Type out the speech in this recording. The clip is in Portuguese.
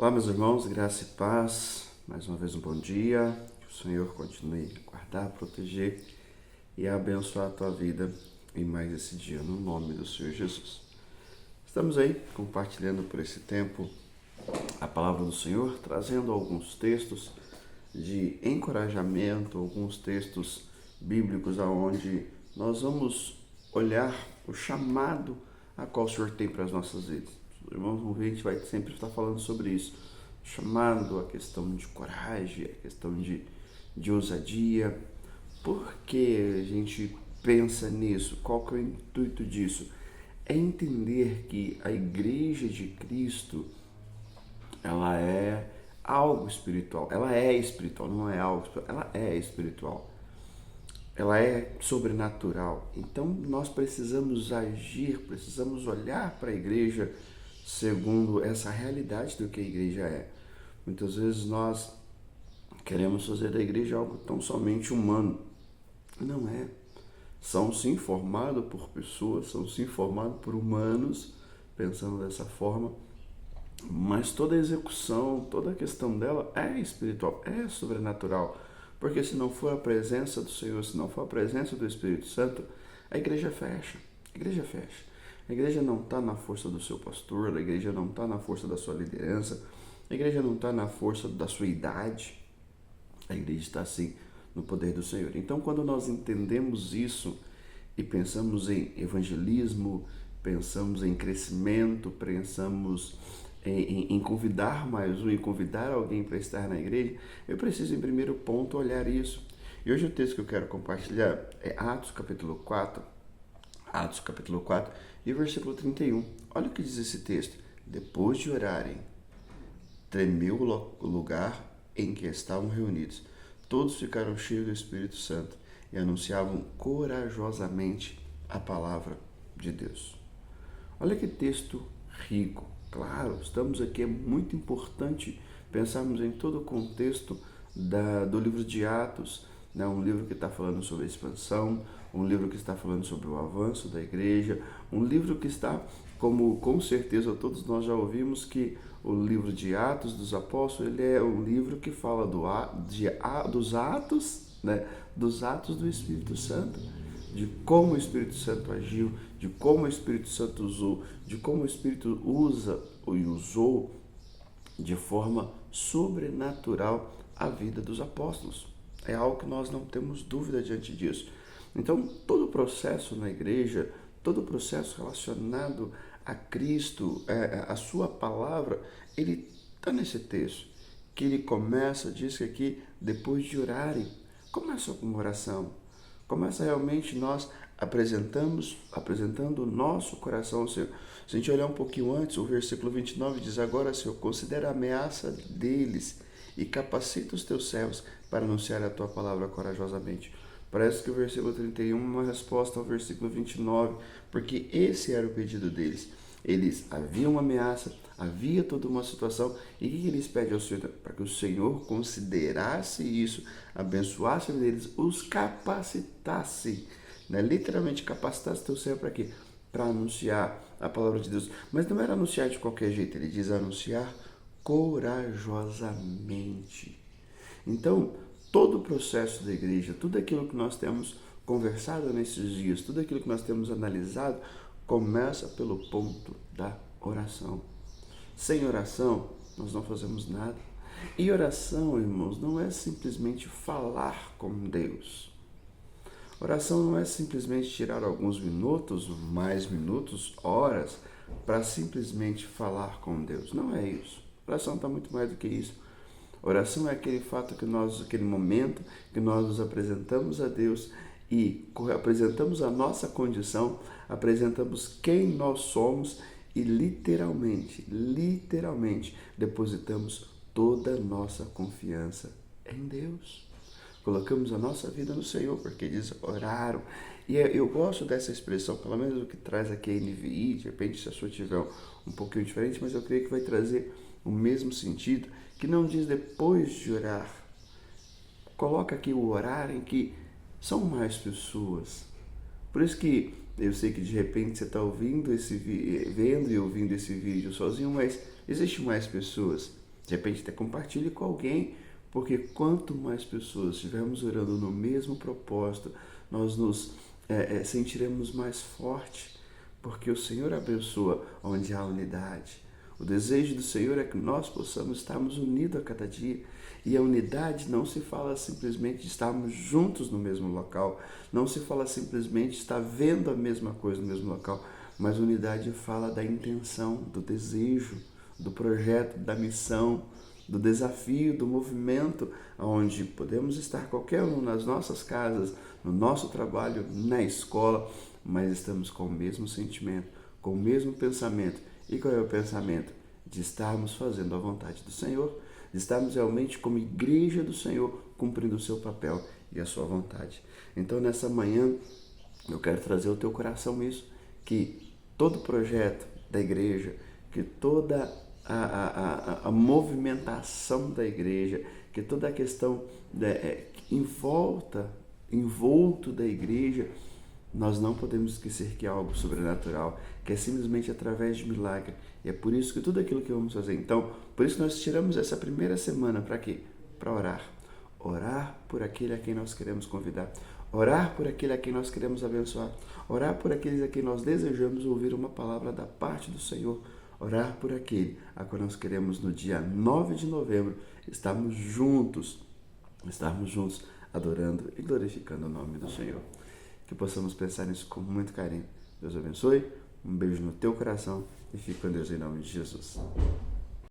Olá, meus irmãos, graça e paz. Mais uma vez um bom dia. Que o Senhor continue a guardar, proteger e abençoar a tua vida em mais esse dia, no nome do Senhor Jesus. Estamos aí compartilhando por esse tempo a palavra do Senhor, trazendo alguns textos de encorajamento, alguns textos bíblicos aonde nós vamos olhar o chamado a qual o Senhor tem para as nossas vidas. Os irmãos vão ver, a gente vai sempre estar falando sobre isso. Chamado, a questão de coragem, a questão de ousadia. Por que a gente pensa nisso? Qual que é o intuito disso? É entender que a Igreja de Cristo, ela é algo espiritual. Ela é espiritual, não é algo espiritual. Ela é espiritual. Ela é sobrenatural. Então nós precisamos agir, precisamos olhar para a igreja segundo essa realidade do que a igreja é. Muitas vezes nós queremos fazer da igreja algo tão somente humano. Não é. São sim formados por pessoas, são sim formados por humanos, pensando dessa forma, mas toda a execução, toda a questão dela é espiritual, é sobrenatural. Porque se não for a presença do Senhor, se não for a presença do Espírito Santo, a igreja fecha. A igreja fecha. A igreja não está na força do seu pastor, a igreja não está na força da sua liderança, a igreja não está na força da sua idade. A igreja está sim no poder do Senhor. Então, quando nós entendemos isso e pensamos em evangelismo, pensamos em crescimento, pensamos em convidar mais um, em convidar alguém para estar na igreja, eu preciso, em primeiro ponto, olhar isso. E hoje o texto que eu quero compartilhar é Atos capítulo 4, e versículo 31. Olha o que diz esse texto. Depois de orarem, tremeu o lugar em que estavam reunidos. Todos ficaram cheios do Espírito Santo e anunciavam corajosamente a palavra de Deus. Olha que texto rico. Claro, estamos aqui, é muito importante pensarmos em todo o contexto do livro de Atos, né? Um livro que está falando sobre a expansão, um livro que está falando sobre o avanço da igreja, um livro que está, como com certeza todos nós já ouvimos, que o livro de Atos dos Apóstolos, ele é um livro que fala dos atos, né? Dos atos do Espírito Santo, de como o Espírito Santo agiu, de como o Espírito Santo usou, de como o Espírito usa e usou de forma sobrenatural a vida dos apóstolos. É algo que nós não temos dúvida diante disso. Então, todo o processo na igreja, todo o processo relacionado a Cristo, a sua palavra, ele está nesse texto, que ele começa, diz que aqui, depois de orarem, começa com uma oração. Começa realmente nós apresentando o nosso coração ao Senhor. Se a gente olhar um pouquinho antes, o versículo 29 diz: Agora, Senhor, considera a ameaça deles e capacita os teus servos para anunciar a tua palavra corajosamente. Parece que o versículo 31 é uma resposta ao versículo 29, porque esse era o pedido deles. Eles haviam uma ameaça, havia toda uma situação, e o que eles pedem ao Senhor? Para que o Senhor considerasse isso, abençoasse eles, os capacitasse, né? Literalmente capacitasse teu servo para quê? Para anunciar a palavra de Deus. Mas não era anunciar de qualquer jeito, ele diz anunciar corajosamente. Então, todo o processo da igreja, tudo aquilo que nós temos conversado nesses dias, tudo aquilo que nós temos analisado, começa pelo ponto da oração. Sem oração, nós não fazemos nada. E oração, irmãos, não é simplesmente falar com Deus. Oração não é simplesmente tirar alguns minutos, mais minutos, horas, para simplesmente falar com Deus. Não é isso. Oração está muito mais do que isso. Oração é aquele fato que nós, aquele momento que nós nos apresentamos a Deus e apresentamos a nossa condição, apresentamos quem nós somos e literalmente depositamos toda a nossa confiança em Deus. Colocamos a nossa vida no Senhor, porque eles oraram. E eu gosto dessa expressão, pelo menos o que traz aqui a NVI, de repente se a sua tiver um pouquinho diferente, mas eu creio que vai trazer o mesmo sentido, que não diz depois de orar. Coloca aqui o orar em que são mais pessoas. Por isso que eu sei que de repente você está vendo e ouvindo esse vídeo sozinho, mas existe mais pessoas. De repente até compartilhe com alguém, porque quanto mais pessoas estivermos orando no mesmo propósito, nós nos sentiremos mais forte, porque o Senhor abençoa onde há unidade. O desejo do Senhor é que nós possamos estarmos unidos a cada dia. E a unidade não se fala simplesmente de estarmos juntos no mesmo local, não se fala simplesmente de estar vendo a mesma coisa no mesmo local, mas unidade fala da intenção, do desejo, do projeto, da missão, do desafio, do movimento, onde podemos estar qualquer um nas nossas casas, no nosso trabalho, na escola, mas estamos com o mesmo sentimento, com o mesmo pensamento. E qual é o pensamento? De estarmos fazendo a vontade do Senhor, de estarmos realmente como igreja do Senhor, cumprindo o seu papel e a sua vontade. Então, nessa manhã, eu quero trazer ao teu coração isso, que todo projeto da igreja, que toda a movimentação da igreja, que toda a questão envolto da igreja, nós não podemos esquecer que é algo sobrenatural, que é simplesmente através de milagre. E é por isso que tudo aquilo que vamos fazer. Então, por isso nós tiramos essa primeira semana para quê? Para orar. Orar por aquele a quem nós queremos convidar. Orar por aquele a quem nós queremos abençoar. Orar por aqueles a quem nós desejamos ouvir uma palavra da parte do Senhor. Orar por aquele a quem nós queremos no dia 9 de novembro estarmos juntos adorando e glorificando o nome do Senhor. Que possamos pensar nisso com muito carinho. Deus abençoe, um beijo no teu coração e fique com Deus em nome de Jesus.